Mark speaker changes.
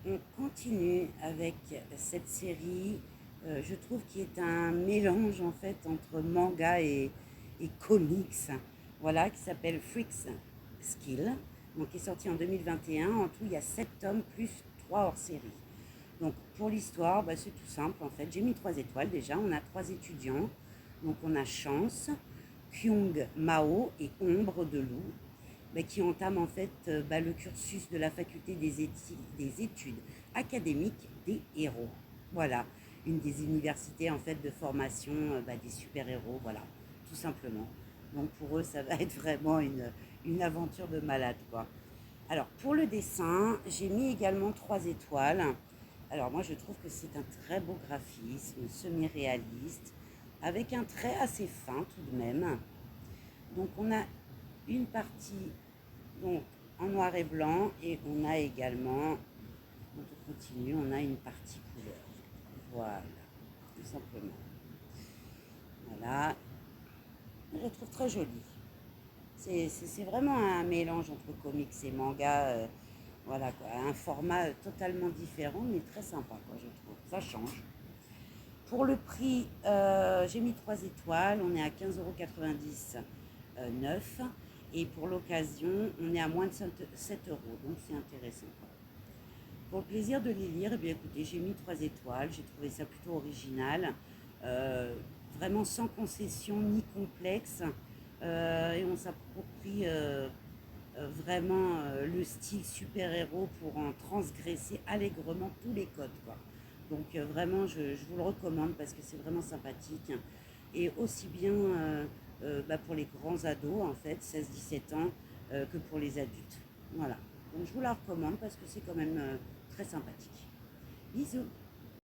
Speaker 1: on continue avec cette série, je trouve qui est un mélange en fait entre manga et comics, voilà, qui s'appelle Freaks Skill, donc qui est sorti en 2021. En tout, il y a 7 tomes plus 3 hors série. Donc pour l'histoire, bah, c'est tout simple en fait. J'ai mis 3 étoiles déjà. On a 3 étudiants. Donc on a Chance, Kyung Mao et Ombre de Loup, bah, qui entament en fait bah, le cursus de la faculté des études académiques des héros. Voilà, une des universités en fait de formation bah, des super-héros, voilà, tout simplement. Donc pour eux, ça va être vraiment une aventure de malade, quoi. Alors pour le dessin, j'ai mis également 3 étoiles. Alors moi je trouve que c'est un très beau graphisme, semi-réaliste, avec un trait assez fin tout de même. Donc on a une partie donc, en noir et blanc et on a également, donc on continue, on a une partie couleur. Voilà, tout simplement. Voilà, je le trouve très joli. C'est vraiment un mélange entre comics et manga. Voilà quoi, un format totalement différent mais très sympa quoi, je trouve. Ça change. Pour le prix, j'ai mis 3 étoiles, on est à 15,90 € neuf. Et pour l'occasion, on est à moins de 7 euros, donc c'est intéressant. Pour le plaisir de les lire, eh bien, écoutez, j'ai mis 3 étoiles, j'ai trouvé ça plutôt original, euh, vraiment sans concession ni complexe, et on s'approprie vraiment le style super-héros pour en transgresser allègrement tous les codes, quoi. Donc vraiment, je vous le recommande parce que c'est vraiment sympathique. Et aussi bien bah, pour les grands ados, en fait, 16-17 ans, que pour les adultes. Voilà. Donc je vous la recommande parce que c'est quand même très sympathique. Bisous.